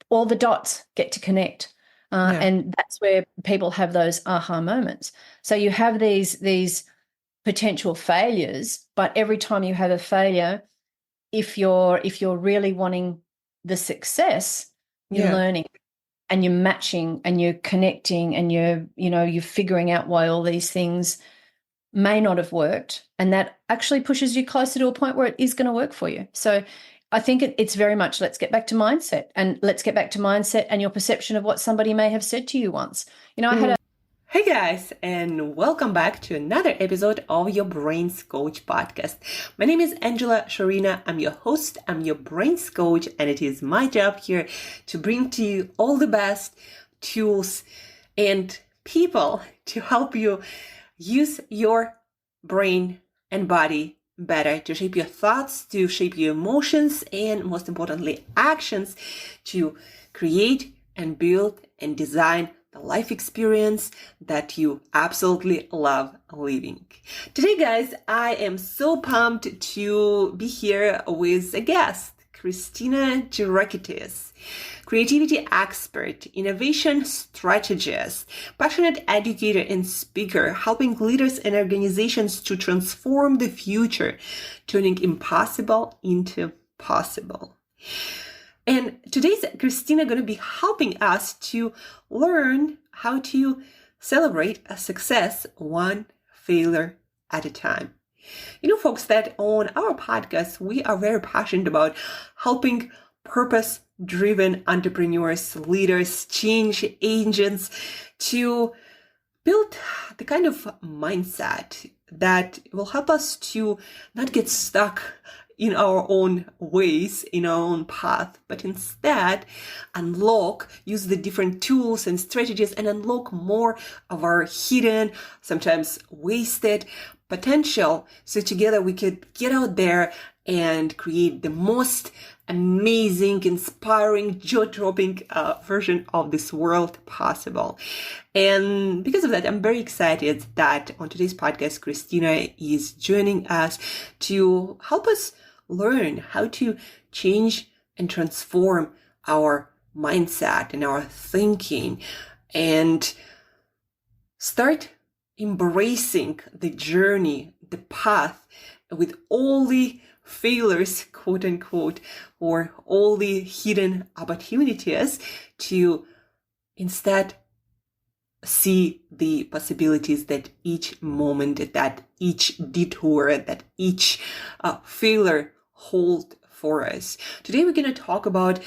all the dots get to connect. And that's where people have those aha moments. So you have these potential failures, but every time you have a failure, if you're really wanting the success, you're learning and you're matching and you're connecting and you're figuring out why all these things may not have worked, and that actually pushes you closer to a point where it is going to work for you. So I think it's very much let's get back to mindset, and let's get back to mindset and your perception of what somebody may have said to you once. I had Hey guys, and welcome back to another episode of your Brains Coach podcast. My name is Angela Sharina. I'm your host, I'm your Brains Coach, and it is my job here to bring to you all the best tools and people to help you use your brain and body better, to shape your thoughts, to shape your emotions, and most importantly, actions to create and build and design the life experience that you absolutely love living. Today, guys, I am so pumped to be here with a guest, Christina Gerakiteys, creativity expert, innovation strategist, passionate educator and speaker, helping leaders and organizations to transform the future, turning impossible into possible. And today's Christina going to be helping us to learn how to celebrate a success one failure at a time. Folks, that on our podcast, we are very passionate about helping purpose-driven entrepreneurs, leaders, change agents to build the kind of mindset that will help us to not get stuck in our own ways, in our own path, but instead use the different tools and strategies and unlock more of our hidden, sometimes wasted potential. So together we could get out there and create the most amazing, inspiring, jaw-dropping version of this world possible. And because of that, I'm very excited that on today's podcast, Christina is joining us to help us learn how to change and transform our mindset and our thinking and start embracing the journey, the path with all the failures, quote unquote, or all the hidden opportunities to instead see the possibilities that each moment, that each detour, that each failure hold for us. Today we're going to talk about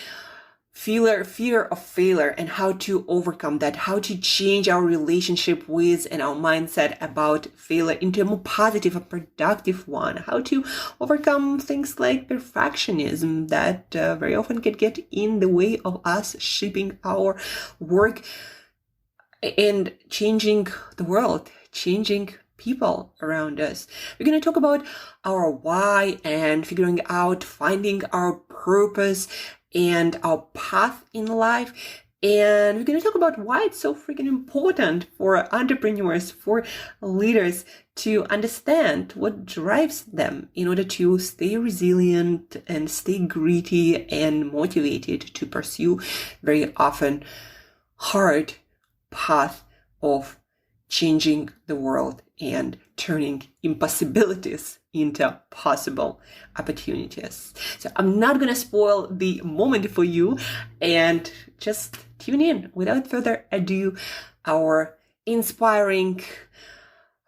fear of failure and how to overcome that, how to change our relationship with and our mindset about failure into a more positive and productive one, how to overcome things like perfectionism that very often can get in the way of us shaping our work and changing the world, changing people around us. We're going to talk about our why and figuring out, finding our purpose and our path in life. And we're going to talk about why it's so freaking important for entrepreneurs, for leaders to understand what drives them in order to stay resilient and stay gritty and motivated to pursue very often hard path of changing the world and turning impossibilities into possible opportunities. So I'm not going to spoil the moment for you, and just tune in. Without further ado, our inspiring,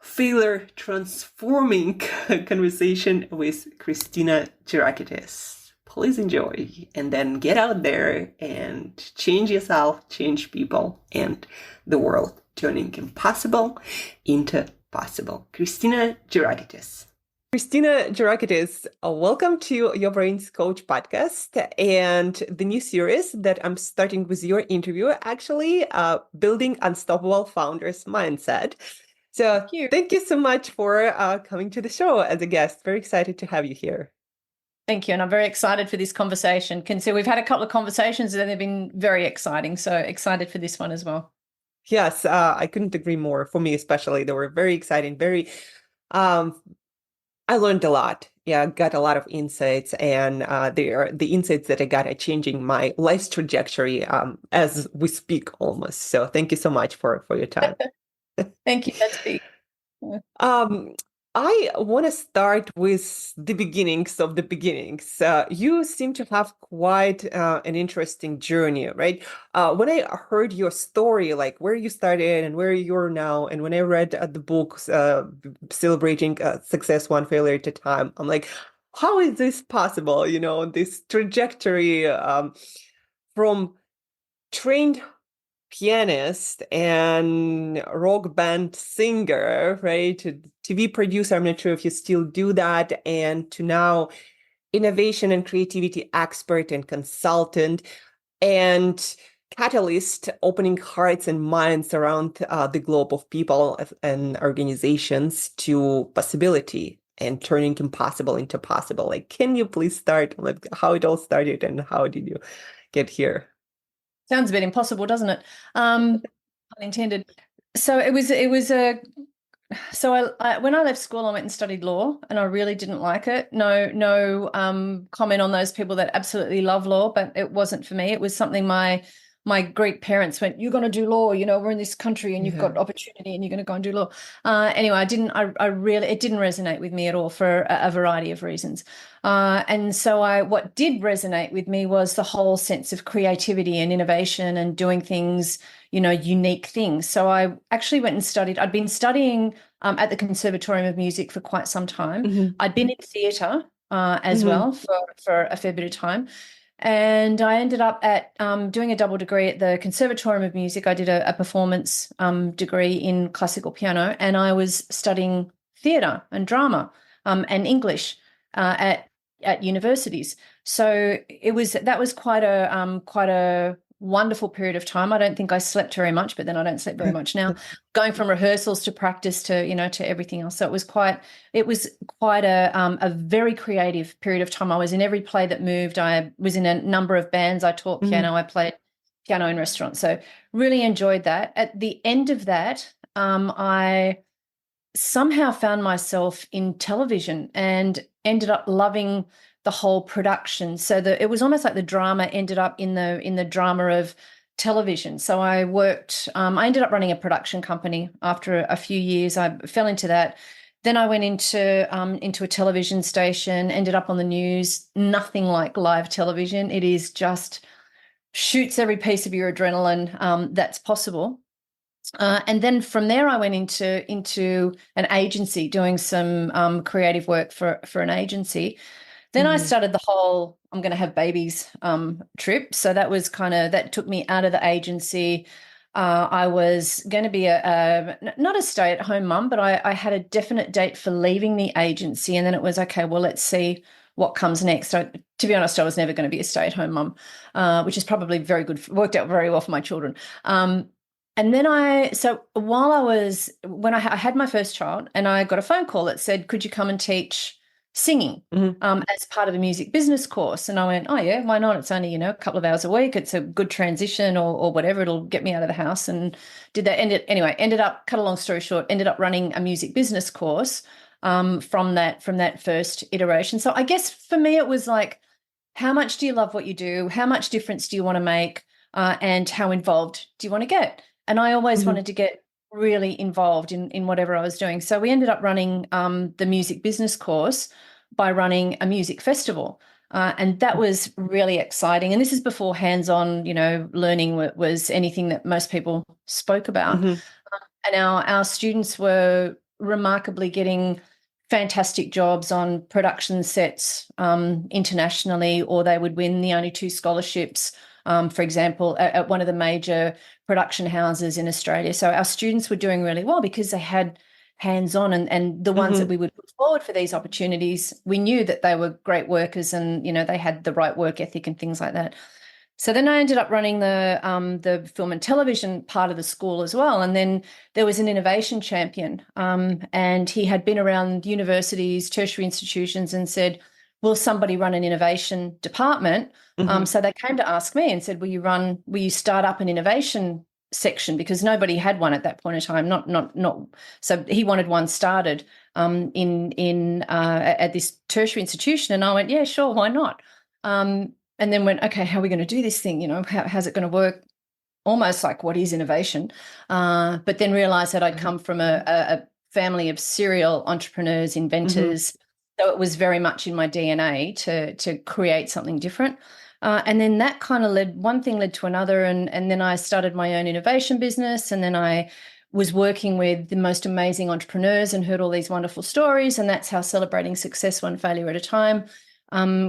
failure transforming conversation with Christina Gerakiteys. Please enjoy, and then get out there and change yourself, change people, and the world, turning impossible into possible. Christina Gerakiteys. Christina Gerakiteys, welcome to Your Brains Coach podcast and the new series that I'm starting with your interview, actually, Building Unstoppable Founders Mindset. So thank you so much for coming to the show as a guest. Very excited to have you here. Thank you. And I'm very excited for this conversation. Can see we've had a couple of conversations and they've been very exciting. So excited for this one as well. Yes, I couldn't agree more. For me, especially, they were very exciting, very, I I learned a lot. Yeah, got a lot of insights, and the insights that I got are changing my life's trajectory as we speak almost. So thank you so much for your time. Thank you. That's big. Um, I want to start with the beginnings of the beginnings. You seem to have quite an interesting journey, right? When I heard your story, like where you started and where you're now, and when I read the books celebrating success one failure at a time, I'm like, how is this possible? You know, this trajectory from trained pianist and rock band singer, right? To TV producer, I'm not sure if you still do that, and to now innovation and creativity expert and consultant and catalyst, opening hearts and minds around the globe of people and organizations to possibility and turning impossible into possible. Like, can you please start like how it all started and how did you get here? Sounds a bit impossible, doesn't it? Unintended. So I when I left school, I went and studied law, and I really didn't like it. No comment on those people that absolutely love law, but it wasn't for me. It was something my Greek parents went, "You're going to do law. You know, we're in this country, and you've got opportunity, and you're going to go and do law." Anyway, it didn't resonate with me at all for a variety of reasons. And so what did resonate with me was the whole sense of creativity and innovation and doing things, you know, unique things. So I actually went and studied. I'd been studying at the Conservatorium of Music for quite some time. Mm-hmm. I'd been in theatre as well for a fair bit of time. And I ended up at doing a double degree at the Conservatorium of Music. I did a performance degree in classical piano, and I was studying theatre and drama and English at universities. So that was quite a wonderful period of time. I don't think I slept very much, but then I don't sleep very much now. Going from rehearsals to practice to, you know, to everything else. So it was quite a very creative period of time. I was in every play that moved. I was in a number of bands. I taught piano. I played piano in restaurants. So really enjoyed that. At the end of that, I somehow found myself in television and ended up loving the whole production. So it was almost like the drama ended up in the drama of television. So I ended up running a production company after a few years. I fell into that. Then I went into a television station, ended up on the news. Nothing like live television. It is just shoots every piece of your adrenaline that's possible. And then from there, I went into an agency doing some creative work for an agency. Then I started the whole I'm going to have babies trip. So that took me out of the agency. I was going to be not a stay-at-home mum, but I had a definite date for leaving the agency. And then it was, okay, well, let's see what comes next. So, to be honest, I was never going to be a stay-at-home mum, which is probably very good, worked out very well for my children. And then I had my first child, and I got a phone call that said, could you come and teach singing as part of a music business course? And I went, oh yeah, why not? It's only, you know, a couple of hours a week. It's a good transition or whatever. It'll get me out of the house. And did that. Ended up, cut a long story short, ended up running a music business course from that first iteration. So I guess for me, it was like, how much do you love what you do? How much difference do you want to make? And how involved do you want to get? And I always wanted to get really involved in whatever I was doing. So we ended up running the music business course by running a music festival. And that was really exciting. And this is before hands-on, you know, learning was anything that most people spoke about. And our students were remarkably getting fantastic jobs on production sets internationally, or they would win the only 2 scholarships, for example, at one of the major production houses in Australia. So our students were doing really well because they had hands-on, and the ones that we would put forward for these opportunities, we knew that they were great workers and, you know, they had the right work ethic and things like that. So then I ended up running the film and television part of the school as well. And then there was an innovation champion, and he had been around universities, tertiary institutions, and said, will somebody run an innovation department? So they came to ask me and said, will you start up an innovation section? Because nobody had one at that point in time. So he wanted one started at this tertiary institution. And I went, yeah, sure, why not? And then went, okay, how are we going to do this thing? How's it going to work? Almost like, what is innovation? But then realized that I'd come from a family of serial entrepreneurs, inventors. So it was very much in my DNA to create something different. And then that kind of one thing led to another. And then I started my own innovation business. And then I was working with the most amazing entrepreneurs and heard all these wonderful stories. And that's how Celebrating Success One Failure at a Time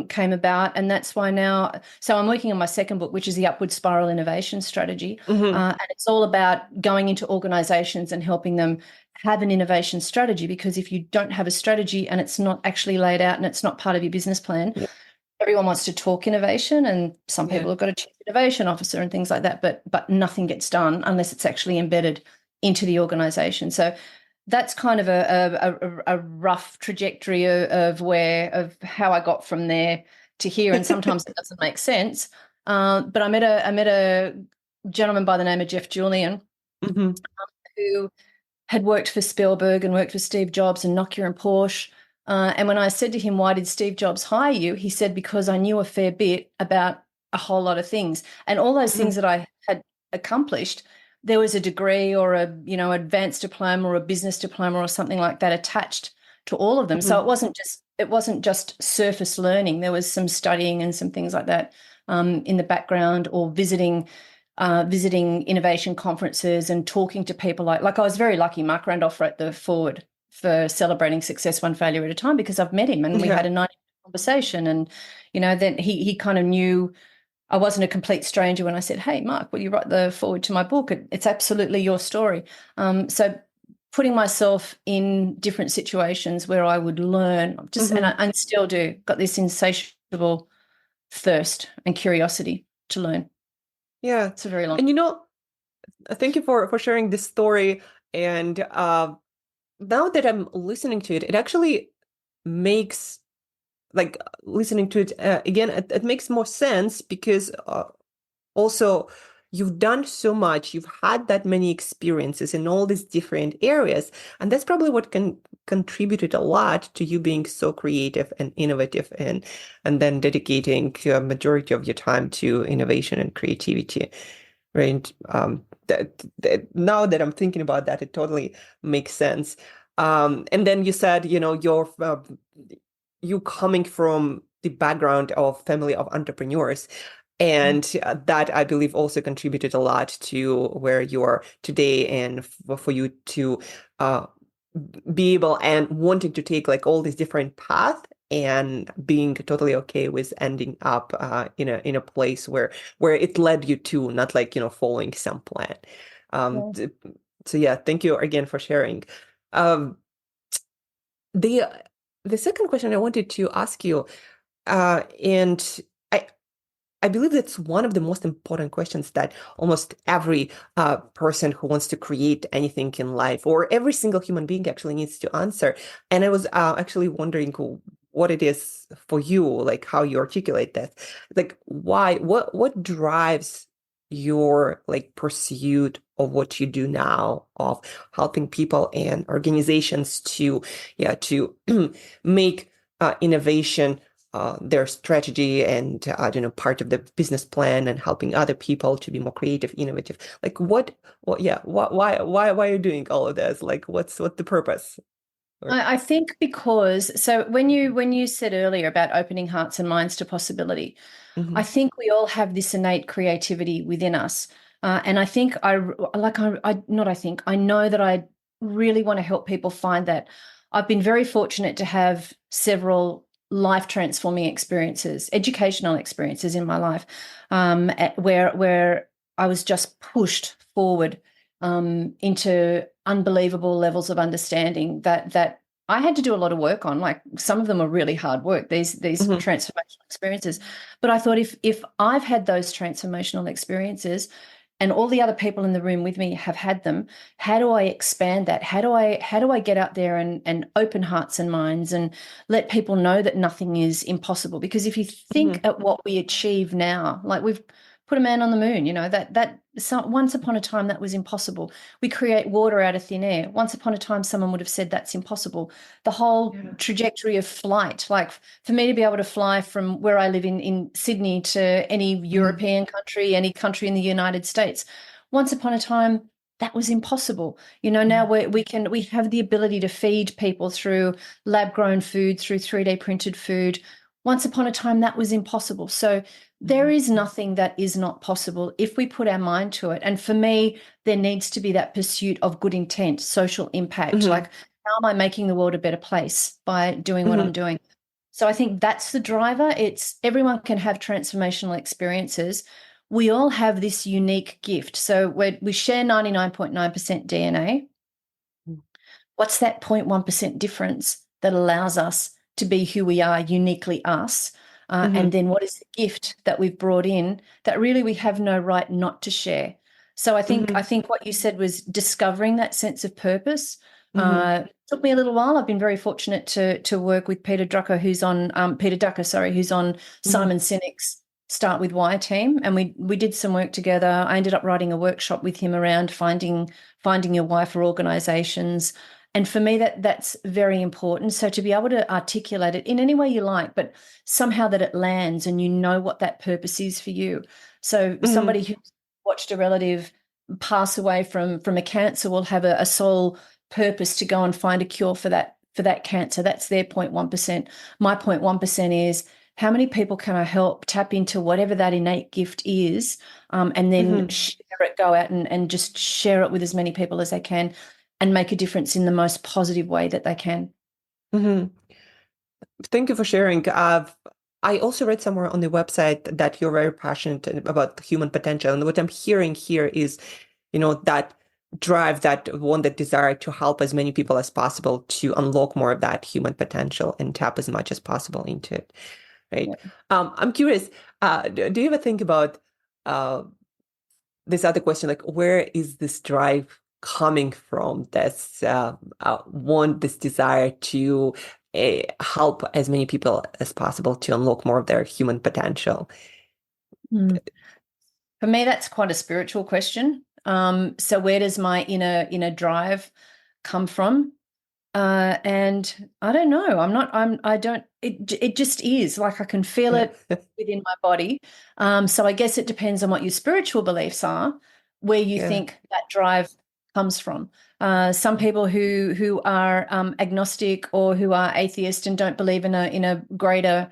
came about. And that's why now, so I'm working on my second book, which is the Upward Spiral Innovation Strategy. And it's all about going into organizations and helping them have an innovation strategy, because if you don't have a strategy and it's not actually laid out and it's not part of your business plan, everyone wants to talk innovation, and some people have got a chief innovation officer and things like that, but nothing gets done unless it's actually embedded into the organization. So that's kind of a rough trajectory of how I got from there to here. And sometimes it doesn't make sense. But I met a gentleman by the name of Jeff Julian, who had worked for Spielberg and worked for Steve Jobs and Nokia and Porsche. And when I said to him, why did Steve Jobs hire you? He said, because I knew a fair bit about a whole lot of things. And all those things that I had accomplished, there was a degree or advanced diploma or a business diploma or something like that attached to all of them. So it wasn't just surface learning. There was some studying and some things like that in the background, or visiting innovation conferences and talking to people like I was very lucky. Mark Randolph wrote the foreword for Celebrating Success One Failure at a Time because I've met him and we had a 90-minute conversation. And, then he kind of knew I wasn't a complete stranger when I said, hey, Mark, will you write the foreword to my book? It's absolutely your story. So putting myself in different situations where I would learn, and I still do, got this insatiable thirst and curiosity to learn. Yeah. It's a very long. And, thank you for sharing this story. And now that I'm listening to it, it actually makes, like, listening to it again, it makes more sense, because also you've done so much, you've had that many experiences in all these different areas, and that's probably what contributed a lot to you being so creative and innovative, and then dedicating a majority of your time to innovation and creativity, right? That now that I'm thinking about that, it totally makes sense. And then you said, you coming from the background of family of entrepreneurs, and that I believe also contributed a lot to where you are today, and for you to be able and wanting to take like all these different paths and being totally okay with ending up in a place where it led you to, not like following some plan. So yeah, thank you again for sharing. The second question I wanted to ask you, and I believe that's one of the most important questions that almost every person who wants to create anything in life, or every single human being, actually needs to answer. And I was actually wondering what it is for you, like how you articulate that, like why, what drives your like pursuit of what you do now, of helping people and organizations to make innovation their strategy and part of the business plan, and helping other people to be more creative, innovative. Like why are you doing all of this? Like what's the purpose? I think because, so when you said earlier about opening hearts and minds to possibility, I think we all have this innate creativity within us. And I think I know that I really want to help people find that. I've been very fortunate to have several life transforming experiences, educational experiences in my life, where I was just pushed forward into unbelievable levels of understanding that I had to do a lot of work on. Like some of them are really hard work, these transformational experiences. But I thought if I've had those transformational experiences and all the other people in the room with me have had them, how do I expand that? How do I get out there and open hearts and minds and let people know that nothing is impossible? Because if you think at what we achieve now, like we've put put a man on the moon. Once upon a time that was impossible. We create water out of thin air. Once upon a time, someone would have said that's impossible. The whole trajectory of flight, like for me to be able to fly from where I live in Sydney to any European country, any country in the United States, once upon a time, that was impossible. Now we have the ability to feed people through lab-grown food, through 3D printed food. Once upon a time, that was impossible. So there is nothing that is not possible if we put our mind to it. And for me, there needs to be that pursuit of good intent, social impact. Like, how am I making the world a better place by doing what I'm doing? So I think that's the driver. It's everyone can have transformational experiences. We all have this unique gift. So we share 99.9% DNA. What's that 0.1% difference that allows us to be who we are, uniquely us? And then what is the gift that we've brought in that really we have no right not to share? So I think what you said was discovering that sense of purpose. Took me a little while. I've been very fortunate to work with Peter Drucker, who's on Simon Sinek's Start With Why team, and we did some work together. I ended up writing a workshop with him around finding your why for organizations. And for me, that's very important. So to be able to articulate it in any way you like, but somehow that it lands and you know what that purpose is for you. So somebody who watched a relative pass away from a cancer will have a sole purpose to go and find a cure for that cancer. That's their 0.1%. My 0.1% is, how many people can I help tap into whatever that innate gift is, and then share it, go out and just share it with as many people as they can and make a difference in the most positive way that they can. Thank you for sharing. I also read somewhere on the website that you're very passionate about human potential. And what I'm hearing here is, that drive, that desire to help as many people as possible to unlock more of that human potential and tap as much as possible into it. Right. Yeah. I'm curious, do you ever think about this other question, like, where is this drive coming from, this this desire to help as many people as possible to unlock more of their human potential? For me, that's quite a spiritual question. So where does my inner drive come from? And I don't know. It just is, like, I can feel it within my body. So I guess it depends on what your spiritual beliefs are, where you think that drive comes from. Some people who are agnostic or who are atheist and don't believe in a greater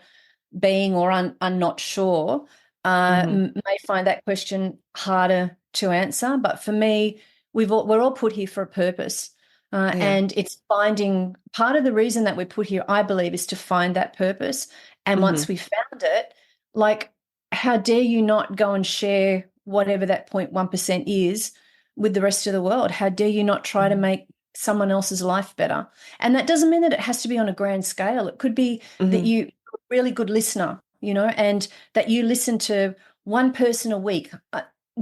being or are not sure may find that question harder to answer. But for me, we're all put here for a purpose. And it's finding, part of the reason that we're put here, I believe, is to find that purpose. And once we found it, like, how dare you not go and share whatever that 0.1% is with the rest of the world? How dare you not try to make someone else's life better? And that doesn't mean that it has to be on a grand scale. It could be that you're a really good listener, and that you listen to one person a week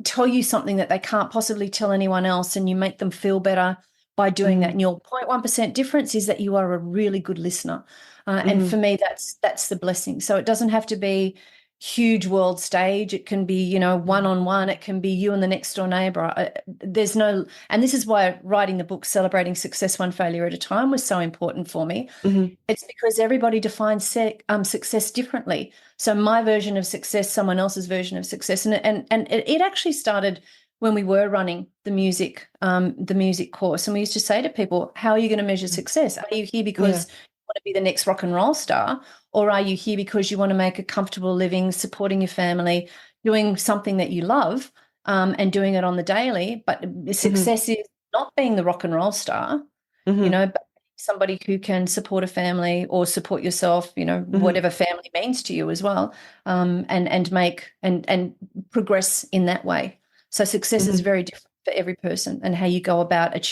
tell you something that they can't possibly tell anyone else, and you make them feel better by doing that. And your 0.1% difference is that you are a really good listener. And for me, that's the blessing. So it doesn't have to be huge world stage. It can be, one-on-one. It can be you and the next door neighbor. And this is why writing the book Celebrating Success One Failure at a Time was so important for me. It's because everybody defines success differently. So my version of success, someone else's version of success. And it actually started when we were running the music course. And we used to say to people, how are you going to measure success? Are you here because you want to be the next rock and roll star? Or are you here because you want to make a comfortable living, supporting your family, doing something that you love, and doing it on the daily? But success is not being the rock and roll star, but somebody who can support a family or support yourself, whatever family means to you as well, and make and progress in that way. So success is very different for every person, and how you go about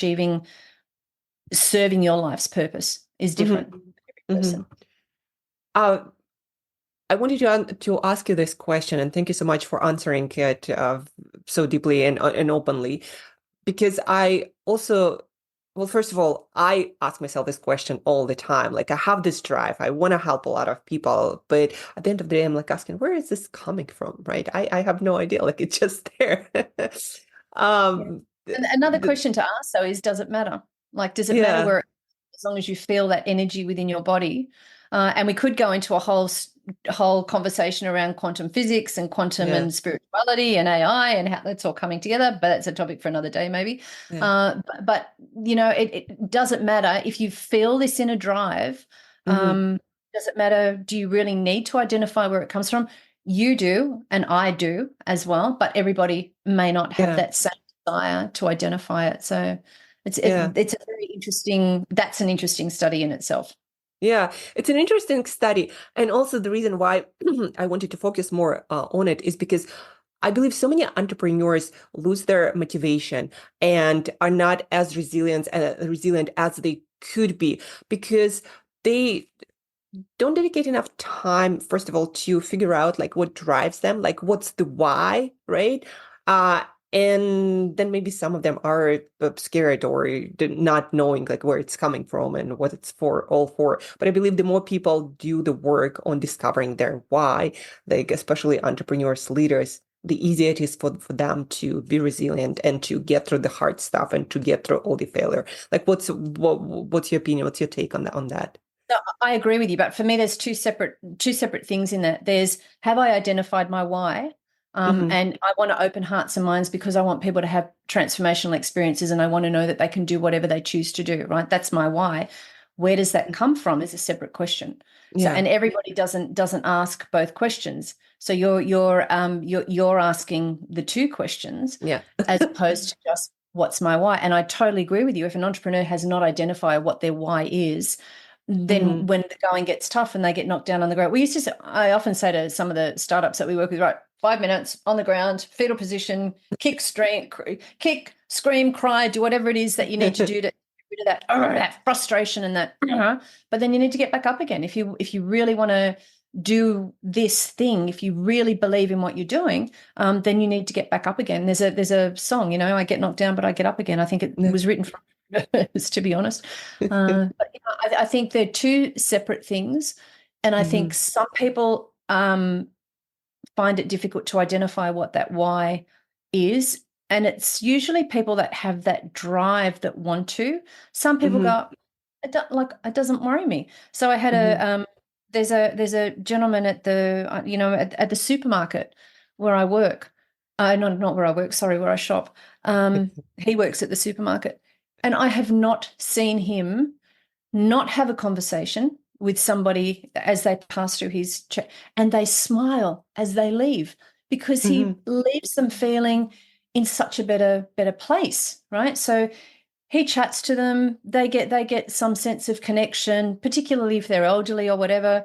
serving your life's purpose is different for every person. I wanted to ask you this question, and thank you so much for answering it so deeply and openly, because I also Well, first of all, I ask myself this question all the time. Like, I have this drive. I want to help a lot of people, but at the end of the day, I'm like asking, where is this coming from, right? I have no idea. Like, it's just there. Yeah. Um, And another question to ask, though, is does it matter? Like, does it matter yeah, where, as long as you feel that energy within your body? And we could go into a whole conversation around quantum physics and quantum yeah, and spirituality and AI and how that's all coming together, but that's a topic for another day, maybe. yeah. But you know, it doesn't matter if you feel this inner drive. Hmm. Does it matter? Do you really need to identify where it comes from? You do, and I do as well, but everybody may not have Yeah, that same desire to identify it. So yeah. it's a very interesting, that's an interesting study in itself. Yeah, it's an interesting study. And also the reason why I wanted to focus more on it is because I believe so many entrepreneurs lose their motivation and are not as resilient as they could be because they don't dedicate enough time, first of all, to figure out like what drives them, like what's the why, right? Uh, and then maybe some of them are scared or not knowing like where it's coming from and what it's for, all for. But I believe the more people do the work on discovering their why, like especially entrepreneurs, leaders, the easier it is for them to be resilient and to get through the hard stuff and to get through all the failure. Like what's your opinion? What's your take on that? No, I agree with you, but for me, there's two separate things in that. There's, have I identified my why? Hmm. And I want to open hearts and minds because I want people to have transformational experiences and I want to know that they can do whatever they choose to do, right? That's my why. Where does that come from is a separate question. So, Yeah. and everybody doesn't ask both questions. So you're asking the two questions Yeah. as opposed to just what's my why. And I totally agree with you. If an entrepreneur has not identified what their why is, then Hmm. when the going gets tough and they get knocked down on the ground, I often say to some of the startups that we work with, right, 5 minutes on the ground, fetal position, kick, scream, cry, do whatever it is that you need to do to get rid of that frustration and that. But then you need to get back up again. If you really want to do this thing, if you really believe in what you're doing, then you need to get back up again. There's a song, I get knocked down, but I get up again. I think it Yeah. was written from to be honest. But I think they're two separate things. And I think Hmm. some people find it difficult to identify what that why is. And it's usually people that have that drive that want to. Some people Hmm. go, it doesn't worry me. So I had Hmm. there's a gentleman at the at the supermarket where I work. Not where I work, sorry, where I shop. He works at the supermarket. And I have not seen him not have a conversation with somebody as they pass through his check, and they smile as they leave because he Hmm. leaves them feeling in such a better place, right? So he chats to them, they get some sense of connection, particularly if they're elderly or whatever.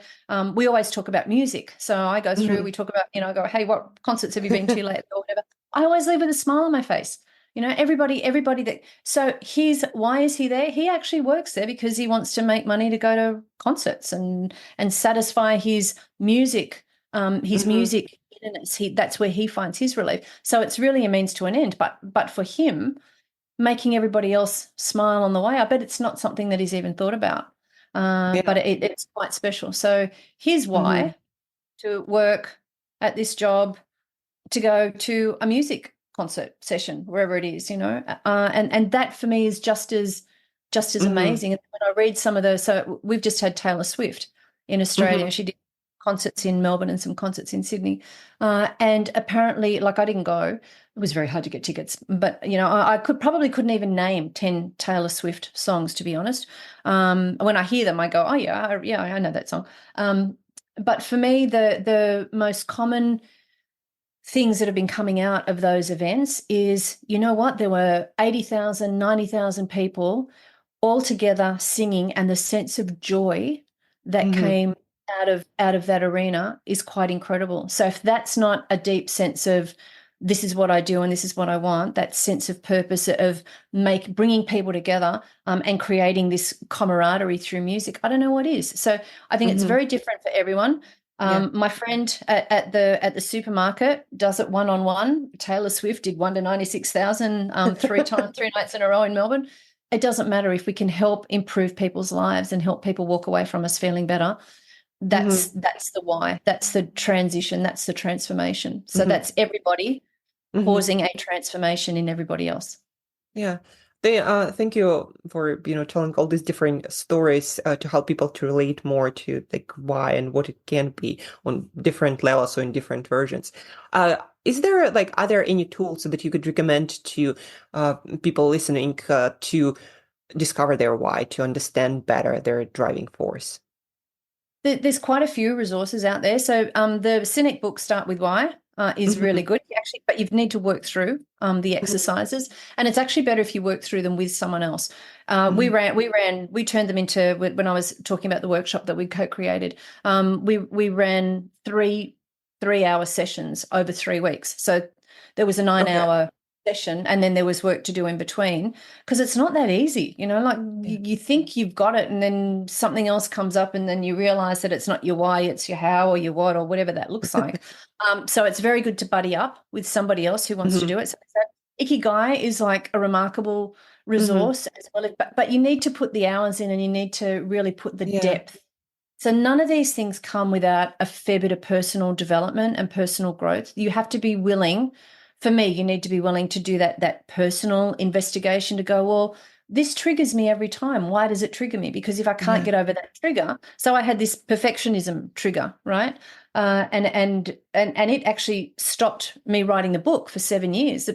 We always talk about music, so I go through, Hmm. we talk about, I go, hey, what concerts have you been to lately or whatever. I always leave with a smile on my face. Everybody that, so why is he there? He actually works there because he wants to make money to go to concerts and satisfy his music, his Hmm. music inness. That's where he finds his relief. So it's really a means to an end. But for him, making everybody else smile on the way, I bet it's not something that he's even thought about. But Yeah. it's quite special. So his Hmm. why, to work at this job, to go to a music concert session, wherever it is, and that for me is just as Hmm. amazing. And when I read some of those, so we've just had Taylor Swift in Australia. Hmm. She did concerts in Melbourne and some concerts in Sydney. And apparently, like, I didn't go. It was very hard to get tickets, but I couldn't even name 10 Taylor Swift songs, to be honest. When I hear them, I go, oh yeah, I know that song. But for me, the most common things that have been coming out of those events is, what, there were 80,000, 90,000 people all together singing, and the sense of joy that Hmm. came out of that arena is quite incredible. So if that's not a deep sense of, this is what I do and this is what I want, that sense of purpose of bringing people together, and creating this camaraderie through music, I don't know what is. So I think it's Hmm. very different for everyone. Yeah. My friend at the supermarket does it one-on-one. Taylor Swift did one to 96,000 three nights in a row in Melbourne. it doesn't matter if we can help improve people's lives and help people walk away from us feeling better. That's the why. That's the transition. That's the transformation. So that's everybody causing a transformation in everybody else. Yeah. Thank you for, telling all these different stories to help people to relate more to like why and what it can be on different levels or in different versions. Is there are there any tools that you could recommend to people listening to discover their why, to understand better their driving force? There's quite a few resources out there. So the Cynic book, Start With Why, is really good. But you need to work through the exercises, and it's actually better if you work through them with someone else. We turned them into, when I was talking about the workshop that we co-created, we ran 3-hour sessions over 3 weeks. So there was a 9-hour session, and then there was work to do in between, because it's not that easy, you think you've got it, and then something else comes up, and then you realize that it's not your why, it's your how or your what or whatever that looks like. So it's very good to buddy up with somebody else who wants to do it. So Ikigai is like a remarkable resource as well, but you need to put the hours in, and you need to really put the depth. So none of these things come without a fair bit of personal development and personal growth. You have to be willing. For me, you need to be willing to do that personal investigation, to go, well, this triggers me every time. Why does it trigger me? Because if I can't get over that trigger, so I had this perfectionism trigger, right? And it actually stopped me writing the book for 7 years.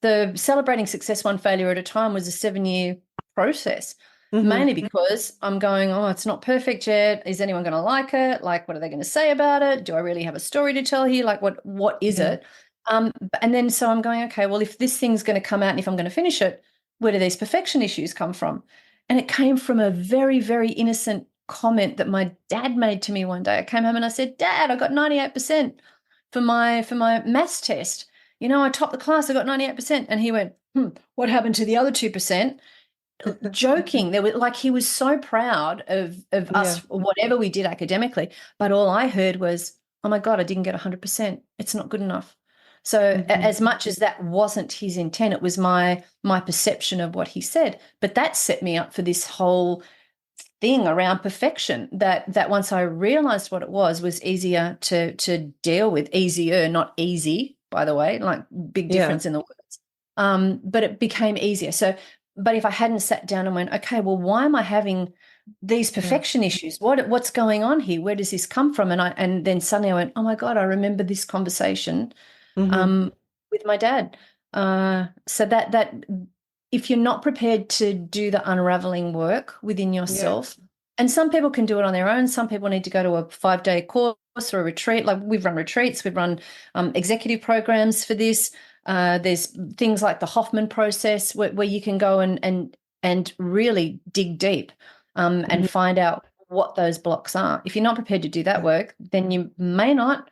The Celebrating Success One Failure at a Time was a 7-year process, mainly because I'm going, oh, it's not perfect yet. Is anyone going to like it? Like, what are they going to say about it? Do I really have a story to tell here? Like, what is it? And then so I'm going, okay, well, if this thing's going to come out and if I'm going to finish it, where do these perfection issues come from? And it came from a very, very innocent comment that my dad made to me one day. I came home and I said, Dad, I got 98% for my maths test. I topped the class, I got 98%. And he went, what happened to the other 2%? Joking. There was he was so proud of us, whatever we did academically. But all I heard was, oh my God, I didn't get 100%. It's not good enough. So as much as that wasn't his intent, it was my perception of what he said. But that set me up for this whole thing around perfection that once I realized what it was easier to deal with. Easier, not easy, by the way, like big difference in the words. But it became easier. So, but if I hadn't sat down and went, okay, well, why am I having these perfection issues? What's going on here? Where does this come from? And then suddenly I went, oh my God, I remember this conversation with my dad. So that if you're not prepared to do the unraveling work within yourself, and some people can do it on their own, some people need to go to a 5-day course or a retreat. Like we've run retreats, we've run executive programs for this. There's things like the Hoffman process where you can go and really dig deep and find out what those blocks are. If you're not prepared to do that work, then you may not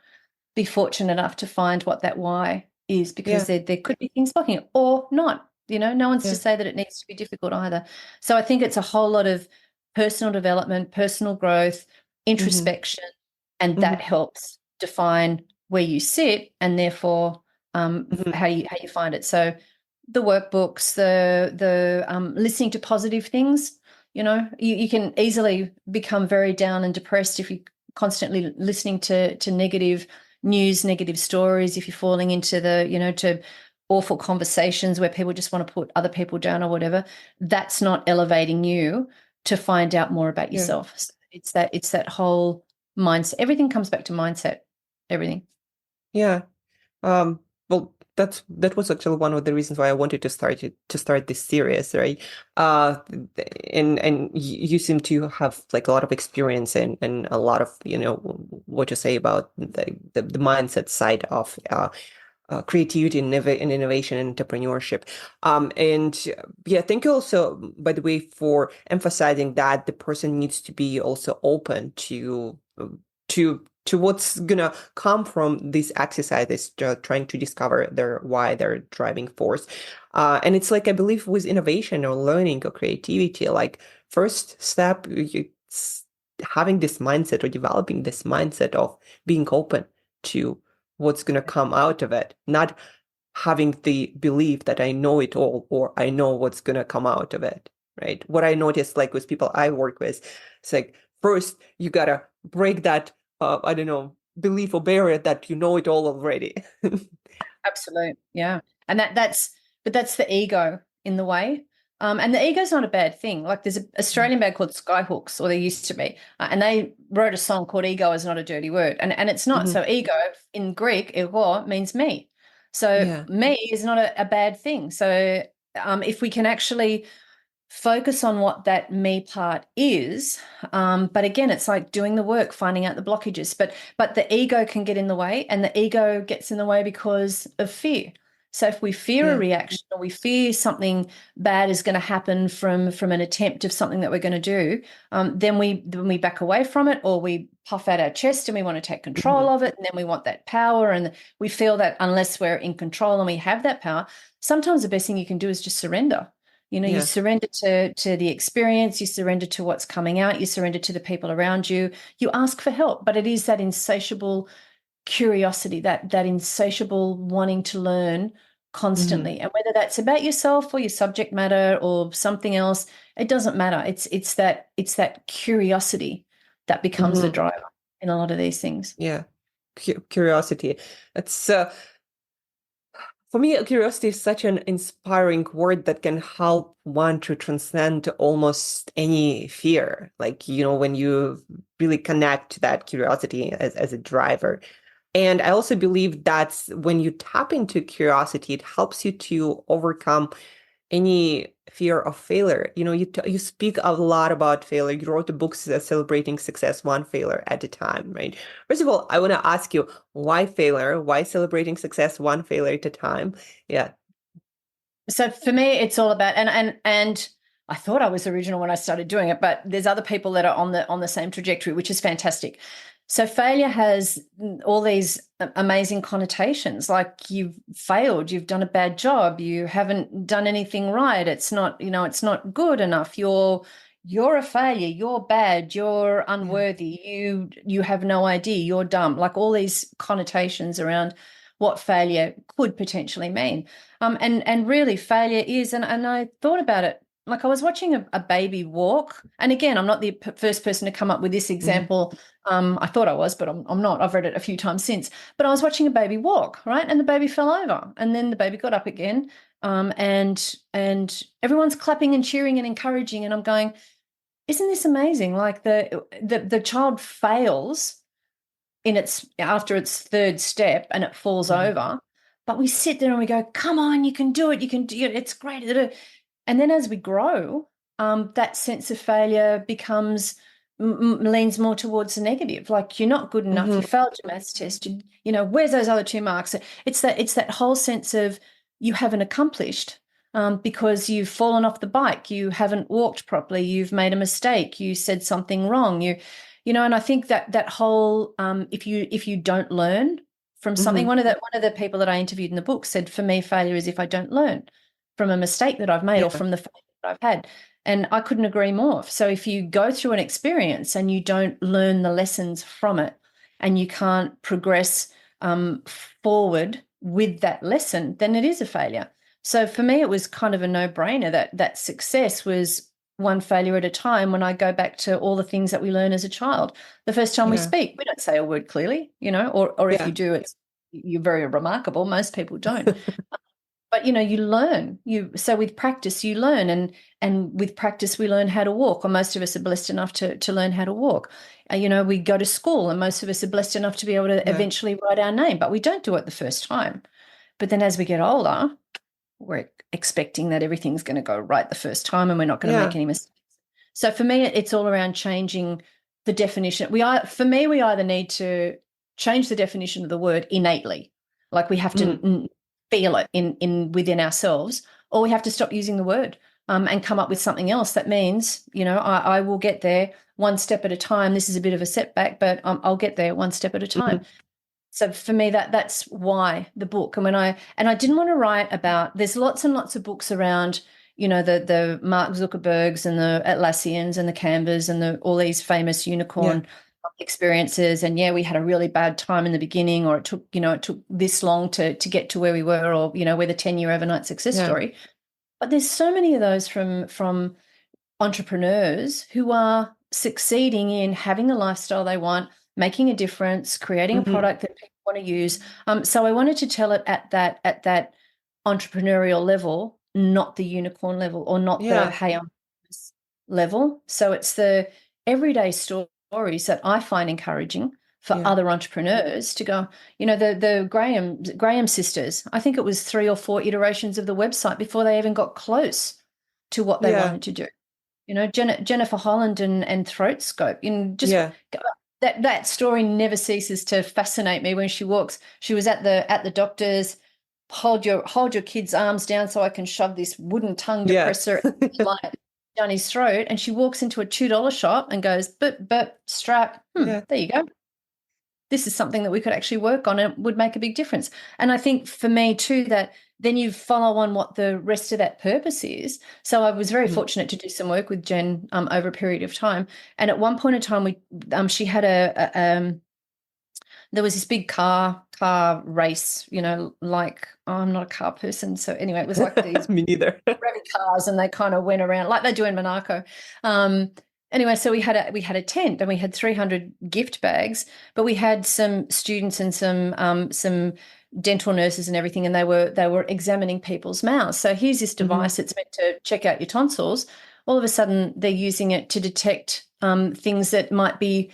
be fortunate enough to find what that why is, because there could be things blocking it or not. No one's to say that it needs to be difficult either. So I think it's a whole lot of personal development, personal growth, introspection, and that helps define where you sit and therefore how you find it. So the workbooks, the listening to positive things, you can easily become very down and depressed if you're constantly listening to negative news, negative stories, if you're falling into to awful conversations where people just want to put other people down or whatever. That's not elevating you to find out more about yourself. So it's that whole mindset. Everything comes back to mindset. Everything. Yeah. Well, that was actually one of the reasons why I wanted to start this series, right? And you seem to have like a lot of experience and a lot of what to say about the mindset side of creativity and innovation and entrepreneurship. And thank you also, by the way, for emphasizing that the person needs to be also open to what's gonna come from these exercises, trying to discover their driving force. And it's like, I believe with innovation or learning or creativity, like first step, having this mindset or developing this mindset of being open to what's going to come out of it, not having the belief that I know it all or I know what's going to come out of it, right? What I noticed, like with people I work with, it's like, first you got to break that, I don't know, belief or barrier that you know it all already. Absolutely. Yeah. And that's the ego in the way. And the ego's not a bad thing. Like there's an Australian band called Skyhooks, or there used to be, and they wrote a song called Ego is Not a Dirty Word. And it's not. So ego in Greek, ego, means me. So me is not a bad thing. So if we can actually focus on what that me part is, but again, it's like doing the work, finding out the blockages. But the ego can get in the way, and the ego gets in the way because of fear. So if we fear a reaction, or we fear something bad is going to happen from an attempt of something that we're going to do, then we back away from it, or we puff out our chest and we want to take control of it, and then we want that power, and we feel that unless we're in control and we have that power, sometimes the best thing you can do is just surrender. You surrender to the experience, you surrender to what's coming out, you surrender to the people around you, you ask for help. But it is that insatiable curiosity, that insatiable wanting to learn constantly. And whether that's about yourself or your subject matter or something else, it doesn't matter. It's that curiosity that becomes the driver in a lot of these things. Yeah. Curiosity. It's for me, curiosity is such an inspiring word that can help one to transcend almost any fear. Like, when you really connect to that curiosity as a driver. And I also believe that's when you tap into curiosity, it helps you to overcome any fear of failure. You speak a lot about failure. You wrote the books celebrating success one failure at a time, right? First of all, I want to ask you, why failure? Why celebrating success one failure at a time? Yeah. So for me, it's all about, and I thought I was original when I started doing it, but there's other people that are on the same trajectory, which is fantastic. So failure has all these amazing connotations, like you've failed, you've done a bad job, you haven't done anything right. It's not, it's not good enough. You're a failure, you're bad, you're unworthy, you have no idea, you're dumb. Like all these connotations around what failure could potentially mean. And really failure is, and I thought about it, like I was watching a baby walk. And again, I'm not the first person to come up with this example. I thought I was, but I'm not. I've read it a few times since. But I was watching a baby walk, right? And the baby fell over. And then the baby got up again. And everyone's clapping and cheering and encouraging. And I'm going, isn't this amazing? Like the child fails after its third step and it falls over. But we sit there and we go, come on, you can do it. You can do it. It's great. And then as we grow, that sense of failure leans more towards the negative. Like you're not good enough. You failed your maths test. Where's those other 2 marks? It's that whole sense of you haven't accomplished because you've fallen off the bike. You haven't walked properly. You've made a mistake. You said something wrong. And I think that whole if you don't learn from something, one of the people that I interviewed in the book said, for me, failure is if I don't learn from a mistake that I've made or from the failure that I've had. And I couldn't agree more. So if you go through an experience and you don't learn the lessons from it and you can't progress forward with that lesson, then it is a failure. So for me, it was kind of a no-brainer that success was one failure at a time. When I go back to all the things that we learn as a child, the first time we speak, we don't say a word clearly, or if you do, you're very remarkable. Most people don't. But, you learn. So with practice, you learn. And with practice, we learn how to walk. Or most of us are blessed enough to learn how to walk. We go to school and most of us are blessed enough to be able to eventually write our name. But we don't do it the first time. But then as we get older, we're expecting that everything's going to go right the first time and we're not going to make any mistakes. So for me, it's all around changing the definition. We either need to change the definition of the word innately. Like we have to feel it within ourselves, or we have to stop using the word and come up with something else that means, I will get there one step at a time. This is a bit of a setback, but I'll get there one step at a time. So for me, that's why the book. And I didn't want to write about, there's lots and lots of books around, the Mark Zuckerbergs and the Atlassians and the Canvas and all these famous unicorn experiences, and we had a really bad time in the beginning, or it took this long to get to where we were, or we're the 10-year overnight success story. But there's so many of those from entrepreneurs who are succeeding in having the lifestyle they want, making a difference, creating a product that people want to use. So I wanted to tell it at that entrepreneurial level, not the unicorn level, or not the hey, I'm this level. So it's the everyday stories that I find encouraging for other entrepreneurs to go. The Graham sisters, I think it was 3 or 4 iterations of the website before they even got close to what they wanted to do. Jennifer Holland and Throat Scope. That story never ceases to fascinate me. When she walks, she was at the doctor's. Hold your kid's arms down so I can shove this wooden tongue depressor down his throat. And she walks into a $2 shop and goes, but strap. There you go. This is something that we could actually work on, and it would make a big difference. And I think for me too, that then you follow on what the rest of that purpose is. So I was very fortunate to do some work with Jen over a period of time. And at one point in time, she had there was this big car race, I'm not a car person. So anyway, it was like these me neither. rally cars, and they kind of went around like they do in Monaco. Anyway, so we had a tent, and we had 300 gift bags, but we had some students and some dental nurses and everything, and they were examining people's mouths. So here's this device that's meant to check out your tonsils. All of a sudden, they're using it to detect things that might be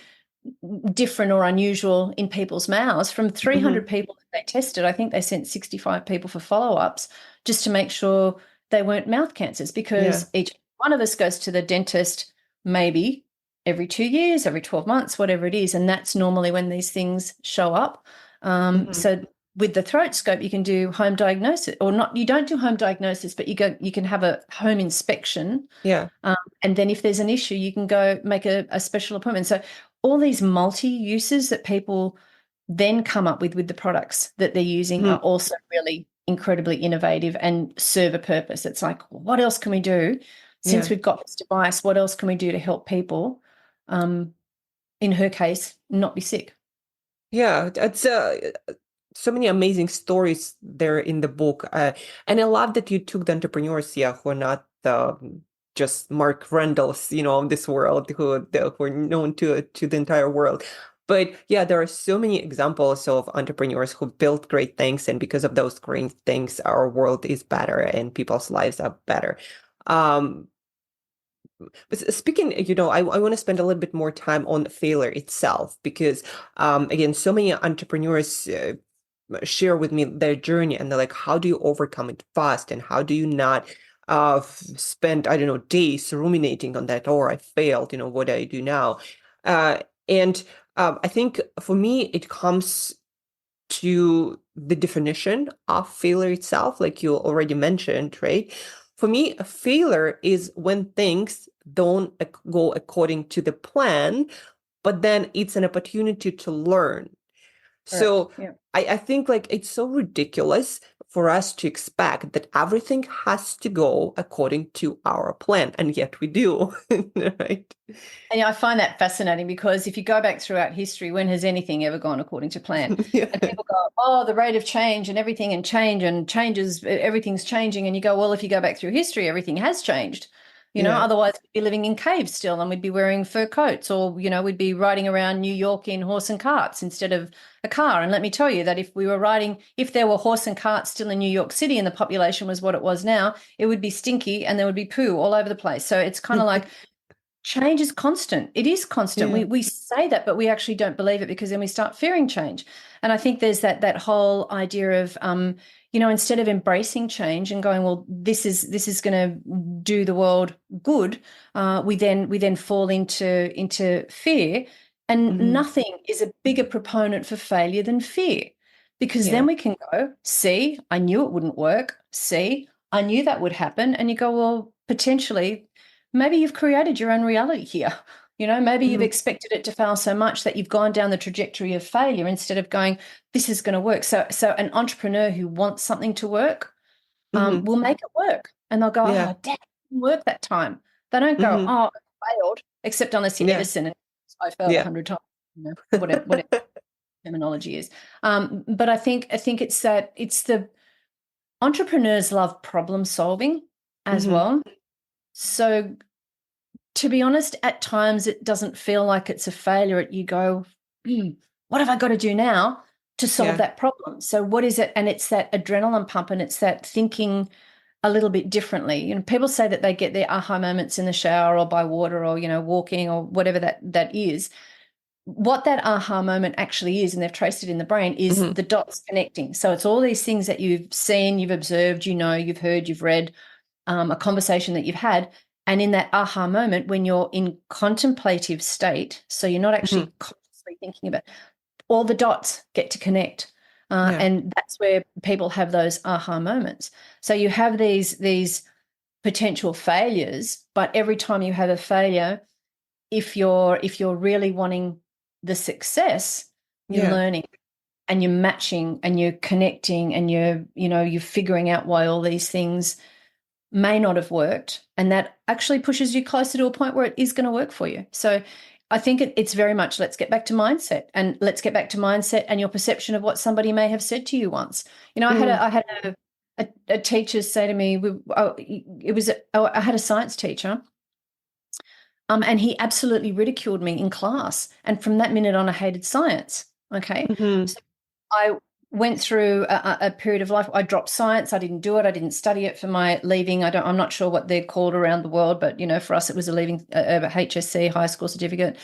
different or unusual in people's mouths. From 300 people that they tested, I think they sent 65 people for follow-ups just to make sure they weren't mouth cancers, because each one of us goes to the dentist maybe every 2 years, every 12 months, whatever it is, and that's normally when these things show up. So with the throat scope, you can do home diagnosis, or not. You don't do home diagnosis, but you can have a home inspection. And then if there's an issue, you can go make a special appointment. So all these multi-uses that people then come up with the products that they're using are also really incredibly innovative and serve a purpose. It's like, what else can we do since we've got this device? What else can we do to help people, in her case, not be sick? Yeah, it's so many amazing stories there in the book. And I love that you took the entrepreneurs who are not just Mark Randalls, of this world, who are known to the entire world. But yeah, there are so many examples of entrepreneurs who built great things, and because of those great things, our world is better and people's lives are better. But speaking, I want to spend a little bit more time on failure itself, because again, so many entrepreneurs share with me their journey, and they're like, how do you overcome it fast, and how do you not spend, days ruminating on that, or I failed, what do I do now? And I think for me, it comes to the definition of failure itself, like you already mentioned, right? For me, a failure is when things don't go according to the plan, but then it's an opportunity to learn. So I think it's so ridiculous for us to expect that everything has to go according to our plan, and yet we do, right? And I find that fascinating, because if you go back throughout history, when has anything ever gone according to plan? And people go, oh, the rate of change and everything, and changes, everything's changing. And you go, well, if you go back through history, everything has changed. Otherwise we'd be living in caves still, and we'd be wearing fur coats, or, we'd be riding around New York in horse and carts instead of a car. And let me tell you that if there were horse and carts still in New York City and the population was what it was now, it would be stinky and there would be poo all over the place. So it's kind of like change is constant. It is constant. We say that, but we actually don't believe it, because then we start fearing change. And I think there's that whole idea of, instead of embracing change and going, well, this is going to do the world good, we then fall into fear. And nothing is a bigger proponent for failure than fear, because then we can go, see, I knew it wouldn't work. See, I knew that would happen. And you go, well, potentially, maybe you've created your own reality here. Maybe you've expected it to fail so much that you've gone down the trajectory of failure instead of going, this is going to work. So an entrepreneur who wants something to work will make it work. And they'll go, oh, damn, it didn't work that time. They don't go, oh, I failed, except unless you're Edison and I failed 100 times. whatever terminology is. But I think it's the entrepreneurs love problem solving as well. So to be honest, at times it doesn't feel like it's a failure. You go, what have I got to do now to solve that problem? So what is it? And it's that adrenaline pump, and it's that thinking a little bit differently. People say that they get their aha moments in the shower or by water or, walking or whatever that is. What that aha moment actually is, and they've traced it in the brain, is the dots connecting. So it's all these things that you've seen, you've observed, you've heard, you've read, a conversation that you've had. And in that aha moment, when you're in contemplative state, so you're not actually consciously thinking about it, all the dots get to connect. And that's where people have those aha moments. So you have these potential failures, but every time you have a failure, if you're really wanting the success, you're learning and you're matching and you're connecting and you're figuring out why all these things may not have worked, and that actually pushes you closer to a point where it is going to work for you. So I think it's very much, let's get back to mindset, and let's get back to mindset and your perception of what somebody may have said to you once. I had a teacher say to me, I had a science teacher, and he absolutely ridiculed me in class. And from that minute on, I hated science. Okay. So I went through a period of life. I dropped science. I didn't do it. I didn't study it for my leaving. I'm not sure what they're called around the world, but for us, it was a leaving HSC, high school certificate.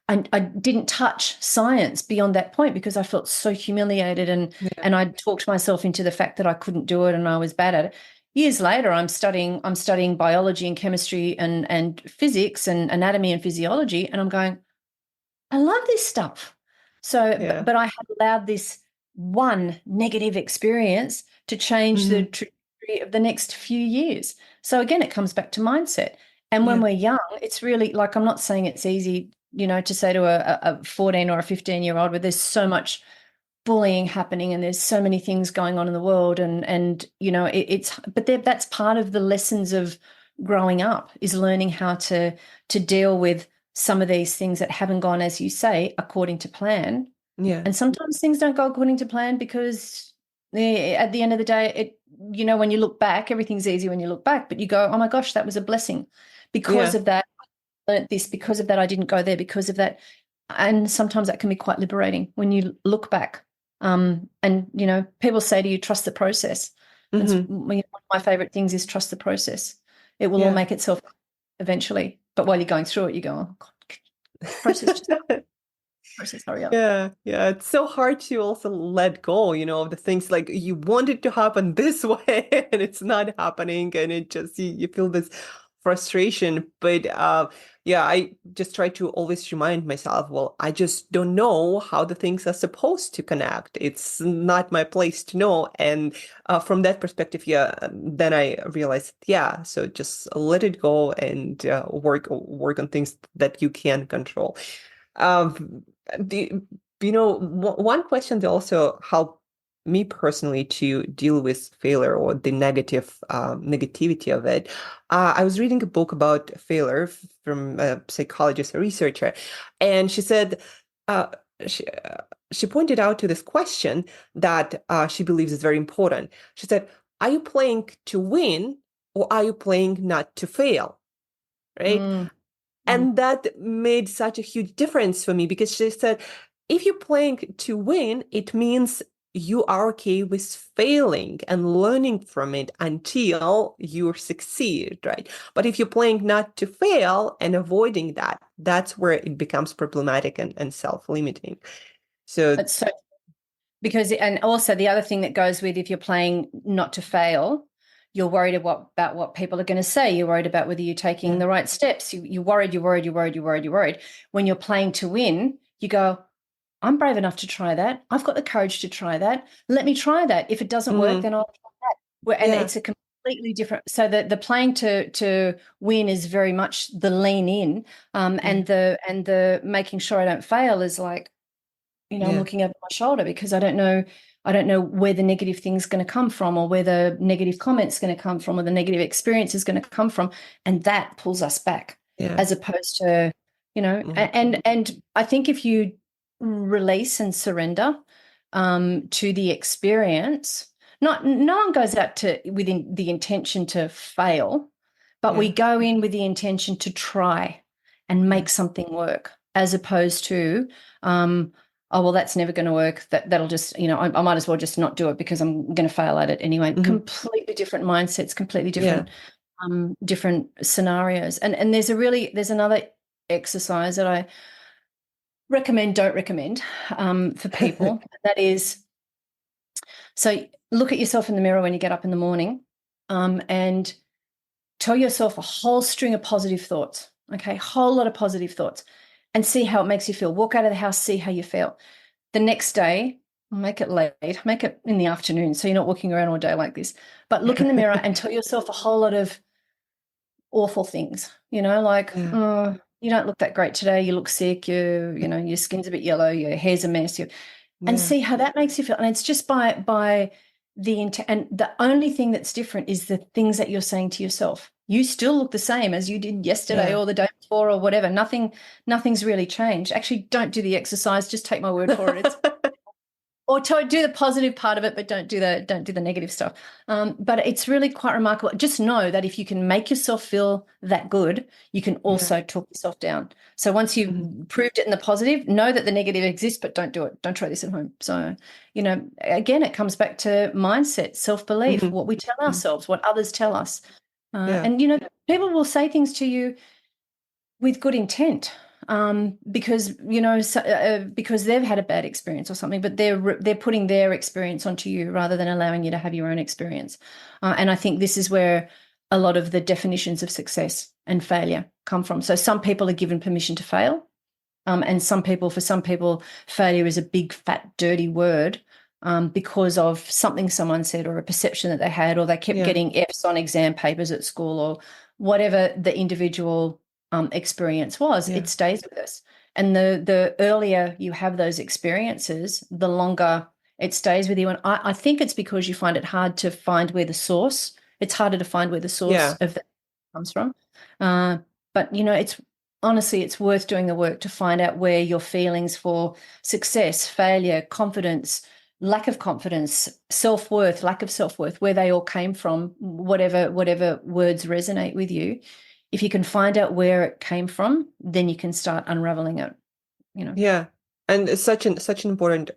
I didn't touch science beyond that point because I felt so humiliated, and I talked myself into the fact that I couldn't do it and I was bad at it. Years later, I'm studying biology and chemistry and physics and anatomy and physiology, and I'm going, I love this stuff. So, but I had allowed this one negative experience to change the trajectory of the next few years. So again, it comes back to mindset. And when we're young, it's really, like, I'm not saying it's easy, to say to a 14 or a 15-year-old, where there's so much bullying happening and there's so many things going on in the world, and that's part of the lessons of growing up, is learning how to deal with some of these things that haven't gone, as you say, according to plan. And sometimes things don't go according to plan because at the end of the day, when you look back, everything's easy when you look back, but you go, oh my gosh, that was a blessing. Because of that, I learned this. Because of that, I didn't go there. Because of that. And sometimes that can be quite liberating when you look back. And, people say to you, trust the process. One of my favorite things is trust the process. It will all make itself eventually. But while you're going through it, you go, oh God, process hurry up. Yeah. It's so hard to also let go, of the things like you want it to happen this way and it's not happening, and it just, you feel this frustration. But I just try to always remind myself, well, I just don't know how the things are supposed to connect. It's not my place to know. And from that perspective, then I realized, so just let it go and work on things that you can control. One question that also helped me personally to deal with failure or the negativity of it. I was reading a book about failure from a psychologist, a researcher, and she said, she pointed out to this question that she believes is very important. She said, are you playing to win or are you playing not to fail? Right? And that made such a huge difference for me, because she said, if you're playing to win, it means you are okay with failing and learning from it until you succeed, right? But if you're playing not to fail and avoiding that, that's where it becomes problematic and self-limiting. So that's so, because, and also the other thing that goes with, if you're playing not to fail, you're worried about what people are going to say. You're worried about whether you're taking the right steps. You're worried. When you're playing to win, you go, I'm brave enough to try that. I've got the courage to try that. Let me try that. If it doesn't work, then I'll try that. And it's a completely different. So the playing to win is very much the lean in, and the making sure I don't fail is like, I'm looking over my shoulder because I don't know where the negative thing's going to come from, or where the negative comment's going to come from, or the negative experience is going to come from, and that pulls us back, as opposed to, and I think if you release and surrender to the experience. No one goes out with the intention to fail, but we go in with the intention to try and make something work, as opposed to, oh, well, that's never going to work. That'll just, I might as well just not do it because I'm going to fail at it anyway. Completely different mindsets, completely different, different scenarios. And there's another exercise that I don't recommend for people. That is, so look at yourself in the mirror when you get up in the morning, and tell yourself a whole string of positive thoughts. Okay, whole lot of positive thoughts, and see how it makes you feel. Walk out of the house, see how you feel. The next day, make it late, make it in the afternoon, so you're not walking around all day like this. But look in the mirror and tell yourself a whole lot of awful things. Like, oh, you don't look that great today. You look sick. Your skin's a bit yellow. Your hair's a mess. And see how that makes you feel. And it's just by the intent. And the only thing that's different is the things that you're saying to yourself. You still look the same as you did yesterday or the day before or whatever. Nothing's really changed. Actually, don't do the exercise. Just take my word for it. Or do the positive part of it, but don't do the negative stuff. But it's really quite remarkable. Just know that if you can make yourself feel that good, you can also talk yourself down. So once you've proved it in the positive, know that the negative exists, but don't do it. Don't try this at home. So, again, it comes back to mindset, self-belief, what we tell ourselves, what others tell us. And, people will say things to you with good intent. Because because they've had a bad experience or something, but they're putting their experience onto you rather than allowing you to have your own experience. And I think this is where a lot of the definitions of success and failure come from. So some people are given permission to fail, and for some people, failure is a big, fat, dirty word because of something someone said or a perception that they had, or they kept getting Fs on exam papers at school, or whatever the individual experience was. It stays with us. And the earlier you have those experiences, the longer it stays with you. And I think it's because you find it hard to find where the source, it's harder to find where the source of that comes from. But, it's worth doing the work to find out where your feelings for success, failure, confidence, lack of confidence, self-worth, lack of self-worth, where they all came from, whatever words resonate with you. If you can find out where it came from, then you can start unraveling it, Yeah. And it's such an important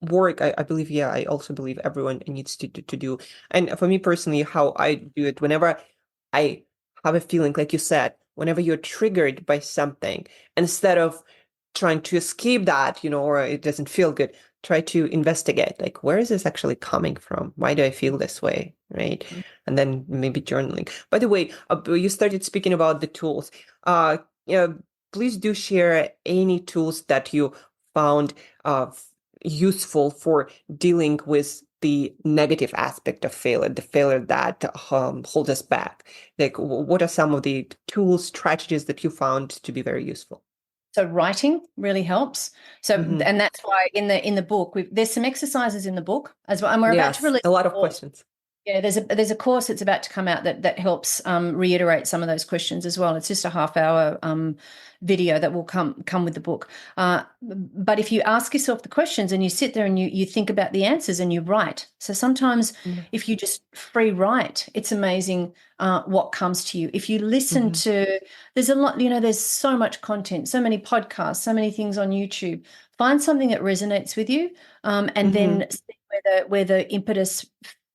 work, I believe. I also believe everyone needs to do. And for me personally, how I do it, whenever I have a feeling, like you said, whenever you're triggered by something, instead of trying to escape that, or it doesn't feel good, try to investigate, like, where is this actually coming from? Why do I feel this way? Right. And then maybe journaling. By the way, you started speaking about the tools. Please do share any tools that you found useful for dealing with the negative aspect of failure, the failure that hold us back. Like, what are some of the tools, strategies that you found to be very useful? So writing really helps. So, and that's why in the book, there's some exercises in the book as well. And we're about to release a lot of questions. Yeah, there's a course that's about to come out that helps reiterate some of those questions as well. It's just a half-hour video that will come with the book. But if you ask yourself the questions and you sit there and you think about the answers and you write. So sometimes if you just free write, it's amazing what comes to you. If you listen to, there's a lot, there's so much content, so many podcasts, so many things on YouTube. Find something that resonates with you, and then see where the impetus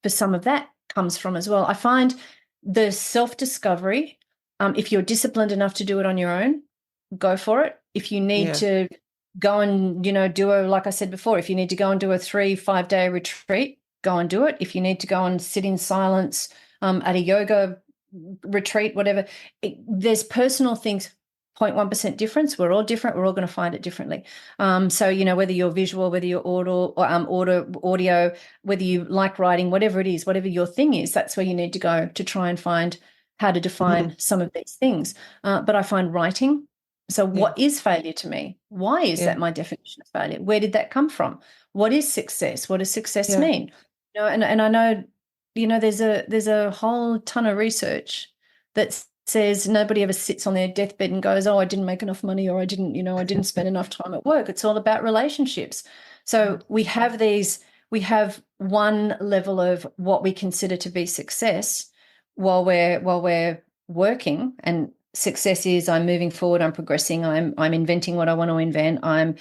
for some of that comes from as well. I find the self-discovery, if you're disciplined enough to do it on your own, go for it. If you need to go and, like I said before, if you need to go and do a 3-5 day retreat, go and do it. If you need to go and sit in silence at a yoga retreat, whatever, there's personal things. 0.1% difference. We're all different. We're all going to find it differently. So, whether you're visual, whether you're audio, whether you like writing, whatever it is, whatever your thing is, that's where you need to go to try and find how to define some of these things. But I find writing. So what is failure to me? Why is that my definition of failure? Where did that come from? What is success? What does success mean? And I know, there's a whole ton of research that says nobody ever sits on their deathbed and goes, oh, I didn't make enough money, or I didn't spend enough time at work. It's all about relationships. So we have one level of what we consider to be success while we're working, and success is I'm moving forward, I'm progressing, I'm inventing what I want to invent, I'm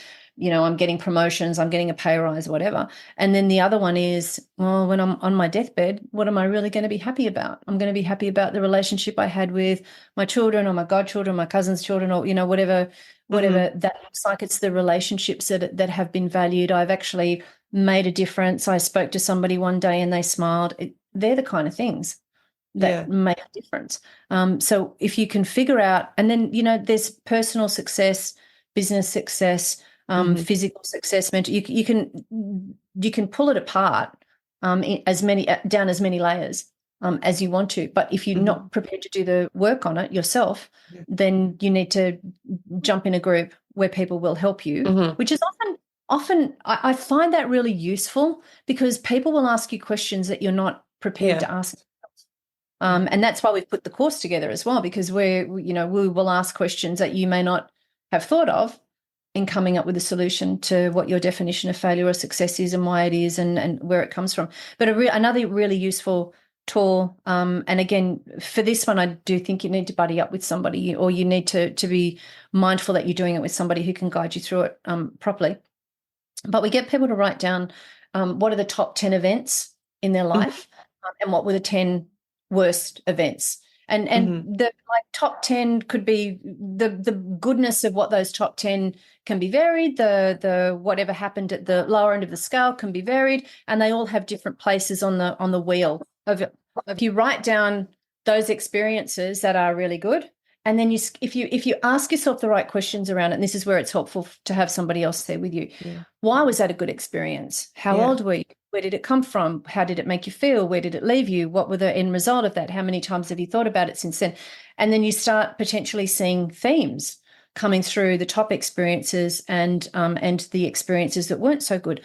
getting promotions, I'm getting a pay rise, whatever. And then the other one is, well, when I'm on my deathbed, what am I really going to be happy about? I'm going to be happy about the relationship I had with my children or my godchildren, my cousin's children, or, whatever that looks like. It's the relationships that have been valued. I've actually made a difference. I spoke to somebody one day and they smiled. They're the kind of things that make a difference. So if you can figure out, and then, there's personal success, business success, physical success, mental, you can pull it apart down as many layers as you want to. But if you're not prepared to do the work on it yourself, then you need to jump in a group where people will help you, which is often I find that really useful, because people will ask you questions that you're not prepared to ask. And that's why we've put the course together as well, because we will ask questions that you may not have thought of in coming up with a solution to what your definition of failure or success is, and why it is, and where it comes from. But another really useful tool, and again, for this one, I do think you need to buddy up with somebody, or you need to be mindful that you're doing it with somebody who can guide you through it properly. But we get people to write down what are the top 10 events in their life, and what were the 10 worst events. And the top 10 could be the goodness of what those top 10 can be varied. The whatever happened at the lower end of the scale can be varied, and they all have different places on the wheel of it. If you write down those experiences that are really good, and then if you ask yourself the right questions around it, and this is where it's helpful to have somebody else there with you. Why was that a good experience? How old were you? Where did it come from? How did it make you feel? Where did it leave you? What were the end result of that? How many times have you thought about it since then? And then you start potentially seeing themes coming through the top experiences and the experiences that weren't so good.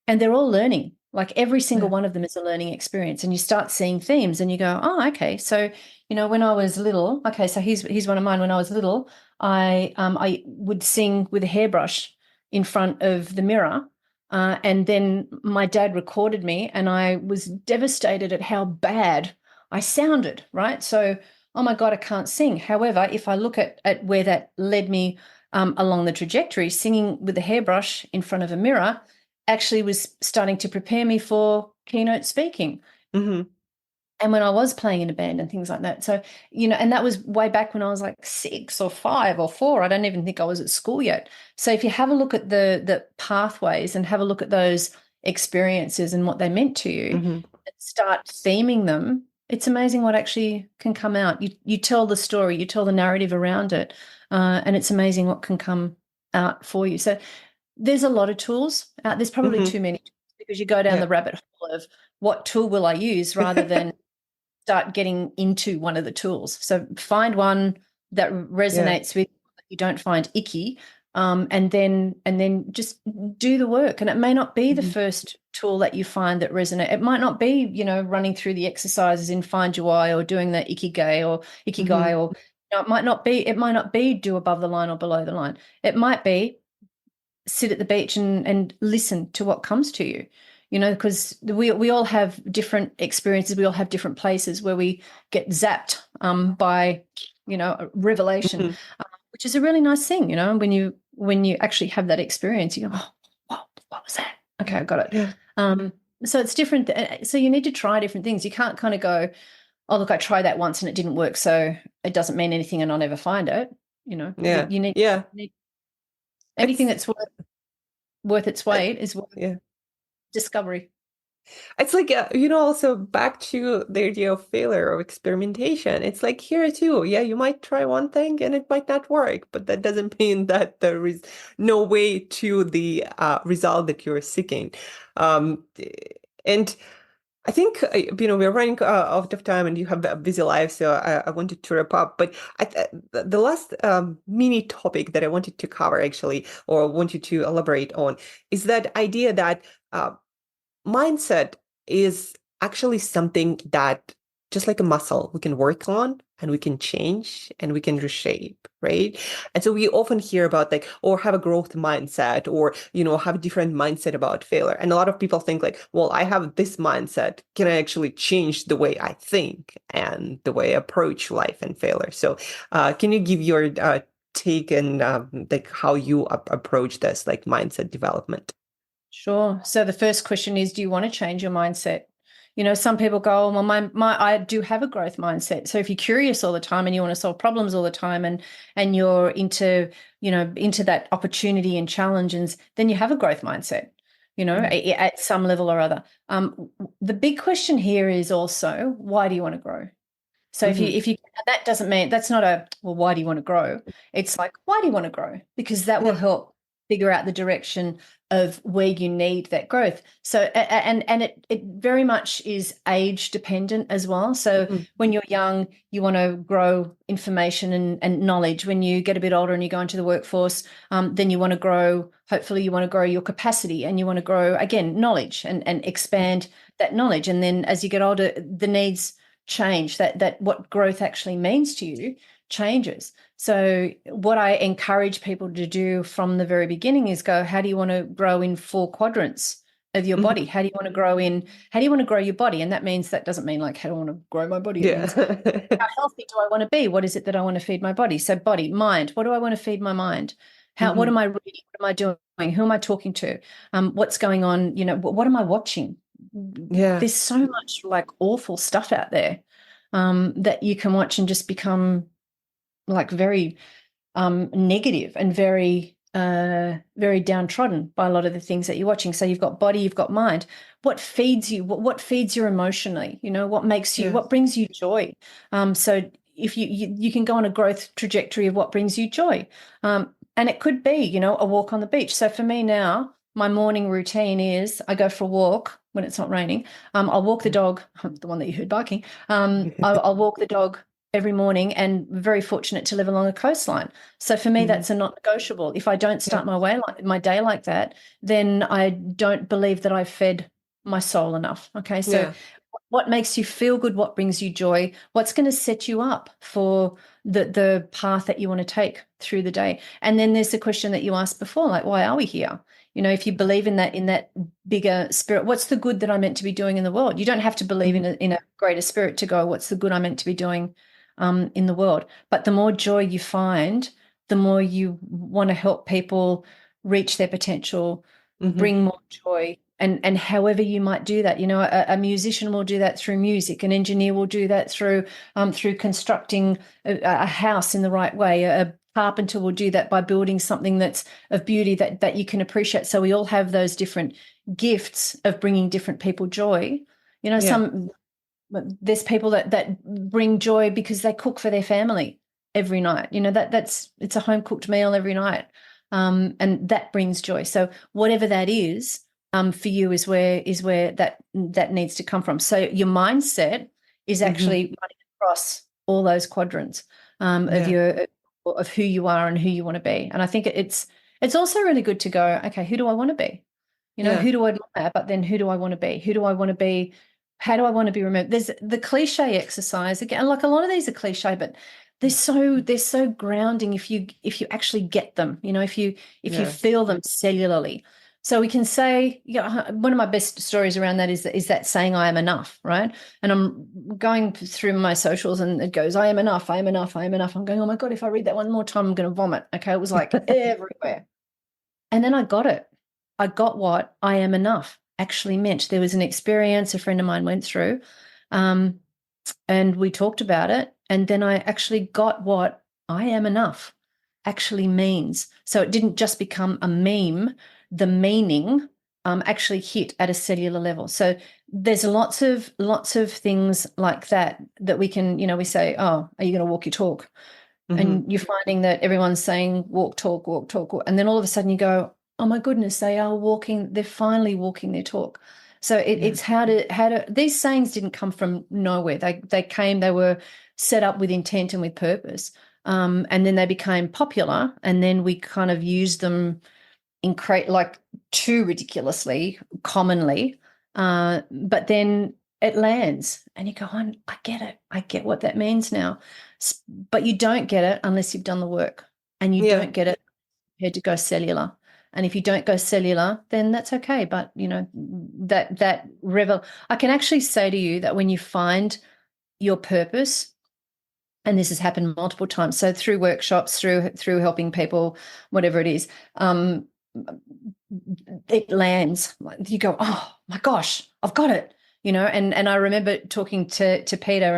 And they're all learning. Like every single one of them is a learning experience. And you start seeing themes and you go, oh, okay. So, when I was little, okay, so here's one of mine. When I was little, I would sing with a hairbrush in front of the mirror. And then my dad recorded me, and I was devastated at how bad I sounded, right? So, oh my God, I can't sing. However, if I look at where that led me along the trajectory, singing with a hairbrush in front of a mirror actually was starting to prepare me for keynote speaking. And when I was playing in a band and things like that. So, and that was way back when I was like 6 or 5 or 4. I don't even think I was at school yet. So if you have a look at the pathways and have a look at those experiences and what they meant to you, and start theming them, it's amazing what actually can come out. You tell the story, you tell the narrative around it, and it's amazing what can come out for you. So there's a lot of tools. There's probably too many, because you go down the rabbit hole of what tool will I use rather than start getting into one of the tools. So find one that resonates with you, that you don't find icky, and then just do the work. And it may not be the first tool that you find that resonates. It might not be, running through the exercises in Find Your Why, or doing the ikigai, or it might not be do above the line or below the line. It might be sit at the beach and listen to what comes to you. Because we all have different experiences. We all have different places where we get zapped by, a revelation, which is a really nice thing, when you actually have that experience, you go, oh, what was that? Okay, I got it. So it's different. So you need to try different things. You can't kind of go, oh, look, I tried that once and it didn't work, so it doesn't mean anything and I'll never find it. You need anything that's worth its weight is worth discovery. It's like, also back to the idea of failure, of experimentation. It's like here too. Yeah, you might try one thing and it might not work, but that doesn't mean that there is no way to the result that you're seeking. And I think, we're running out of time and you have a busy life, so I wanted to wrap up. But the last mini topic that I wanted to cover, actually, or wanted to elaborate on, is that idea that mindset is actually something that, just like a muscle, we can work on and we can change and we can reshape, right? And so we often hear about like, or have a growth mindset, or, have a different mindset about failure. And a lot of people think like, well, I have this mindset. Can I actually change the way I think and the way I approach life and failure? So can you give your take and like how you approach this like mindset development? Sure. So the first question is, do you want to change your mindset? Some people go, oh, well, I do have a growth mindset. So if you're curious all the time and you want to solve problems all the time and you're into that opportunity and challenges, then you have a growth mindset, at some level or other. The big question here is also, why do you want to grow? So if you that doesn't mean that's not well, why do you want to grow? It's like, why do you want to grow? Because that will help figure out the direction of where you need that growth. So and it very much is age dependent as well. So when you're young, you want to grow information and knowledge. When you get a bit older and you go into the workforce, then you want to grow, hopefully you want to grow your capacity and you want to grow, again, knowledge and expand that knowledge. And then as you get older, the needs change, that what growth actually means to you changes. So what I encourage people to do from the very beginning is go, how do you want to grow in 4 quadrants of your body? How do you want to grow your body? And that doesn't mean like, how do I want to grow my body? It means, how healthy do I want to be? What is it that I want to feed my body? So body, mind, what do I want to feed my mind? What am I reading? What am I doing? Who am I talking to? What's going on? What am I watching? There's so much like awful stuff out there that you can watch and just become like very negative and very very downtrodden by a lot of the things that you're watching. So you've got body, you've got mind. What feeds you? What feeds you emotionally? What makes you? What brings you joy? So if you can go on a growth trajectory of what brings you joy, and it could be a walk on the beach. So for me now, my morning routine is I go for a walk when it's not raining. I'll walk the dog, the one that you heard barking. I'll walk the dog every morning, and very fortunate to live along a coastline. So for me, that's a non-negotiable. If I don't start my day like that, then I don't believe that I've fed my soul enough. Okay, so what makes you feel good? What brings you joy? What's going to set you up for the path that you want to take through the day? And then there's the question that you asked before, like, why are we here? If you believe in that bigger spirit, what's the good that I'm meant to be doing in the world? You don't have to believe in a greater spirit to go, what's the good I'm meant to be doing in the world? But the more joy you find, the more you want to help people reach their potential, bring more joy. And however you might do that, a musician will do that through music. An engineer will do that through constructing a house in the right way. A carpenter will do that by building something that's of beauty that you can appreciate. So we all have those different gifts of bringing different people joy. There's people that bring joy because they cook for their family every night. It's a home cooked meal every night, and that brings joy. So whatever that is, for you is where that needs to come from. So your mindset is actually running across all those quadrants of who you are and who you want to be. And I think it's also really good to go, okay, who do I want to be? Who do I admire? But then who do I want to be? Who do I want to be? How do I want to be remembered? There's the cliche exercise again. Like a lot of these are cliche, but they're so grounding if you actually get them. If you feel them cellularly. So we can say, one of my best stories around that is that saying, I am enough, right? And I'm going through my socials and it goes, I am enough, I am enough, I am enough. I'm going, oh my God, if I read that one more time, I'm going to vomit. Okay, it was like everywhere. And then I got it. I got what I am enough actually meant. There was an experience a friend of mine went through, and we talked about it. And then I actually got what I am enough actually means. So it didn't just become a meme. The meaning actually hit at a cellular level. So there's lots of things like that we can, we say, oh, are you going to walk your talk? And you're finding that everyone's saying walk, talk, walk, talk, walk. And then all of a sudden you go, oh my goodness, they're finally walking their talk. So it's how to, these sayings didn't come from nowhere. They were set up with intent and with purpose. And then they became popular, and then we kind of used them too ridiculously commonly. But then it lands and you go on, I get it. I get what that means now. But you don't get it unless you've done the work, and you don't get it had to go cellular. And if you don't go cellular, then that's okay. But I can actually say to you that when you find your purpose, and this has happened multiple times, so through workshops, through helping people, whatever it is, it lands. You go, oh my gosh, I've got it. And I remember talking to Peter,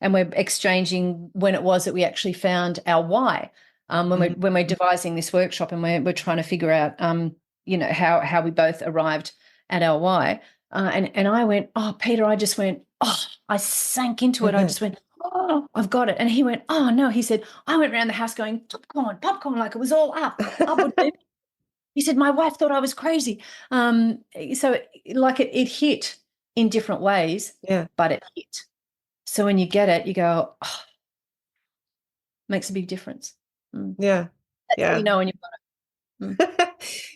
and we're exchanging when it was that we actually found our why. When we're devising this workshop, and we're trying to figure out how we both arrived at our why. And I went, oh, Peter, I just went, oh, I sank into it. I just went, oh, I've got it. And he went, oh no. He said, I went around the house going, popcorn, like it was all upward. He said, my wife thought I was crazy. So like it hit in different ways, but it hit. So when you get it, you go, oh, makes a big difference. Yeah. That's how you know when you've got it.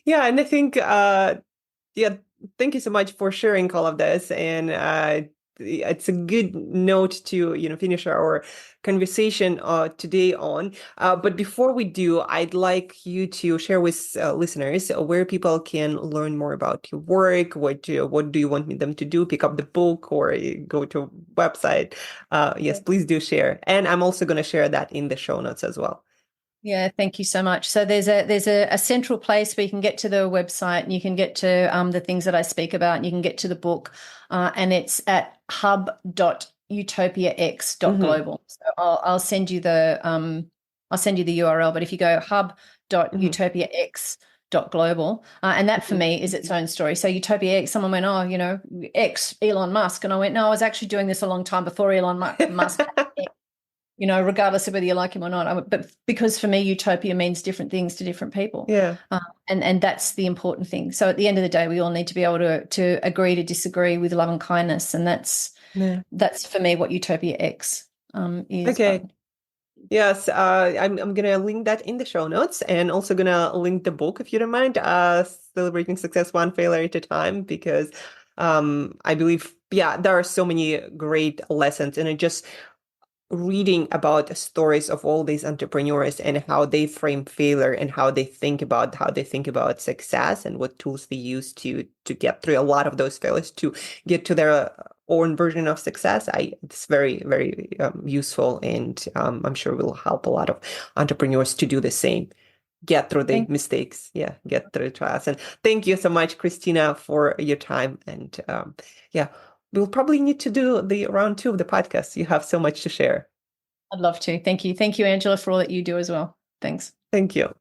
Yeah. And I think, thank you so much for sharing all of this. And it's a good note to, finish our conversation today on. But before we do, I'd like you to share with listeners where people can learn more about your work. What do you want them to do? Pick up the book or go to website? Yes, please do share. And I'm also going to share that in the show notes as well. Yeah, thank you so much. So there's a central place where you can get to the website, and you can get to the things that I speak about, and you can get to the book, and it's at hub.utopiax.global. So I'll send you the URL. But if you go hub.utopiax.global, and that for me is its own story. So Utopia X, someone went, oh, X, Elon Musk, and I went, no, I was actually doing this a long time before Elon Musk. Regardless of whether you like him or not. But because for me, utopia means different things to different people. Yeah. And that's the important thing. So at the end of the day, we all need to be able to agree to disagree with love and kindness. And that's for me what UtopiaX is. Okay. Yes, I'm going to link that in the show notes, and also going to link the book, if you don't mind, Celebrating Success One Failure at a Time, because I believe, there are so many great lessons, and it just reading about stories of all these entrepreneurs and how they frame failure and how they think about success and what tools they use to get through a lot of those failures to get to their own version of success. It's very, very useful, and I'm sure will help a lot of entrepreneurs to do the same. Get through the mistakes. Yeah, get through trials. And thank you so much, Christina, for your time. And we'll probably need to do the round 2 of the podcast. You have so much to share. I'd love to. Thank you. Thank you, Angela, for all that you do as well. Thanks. Thank you.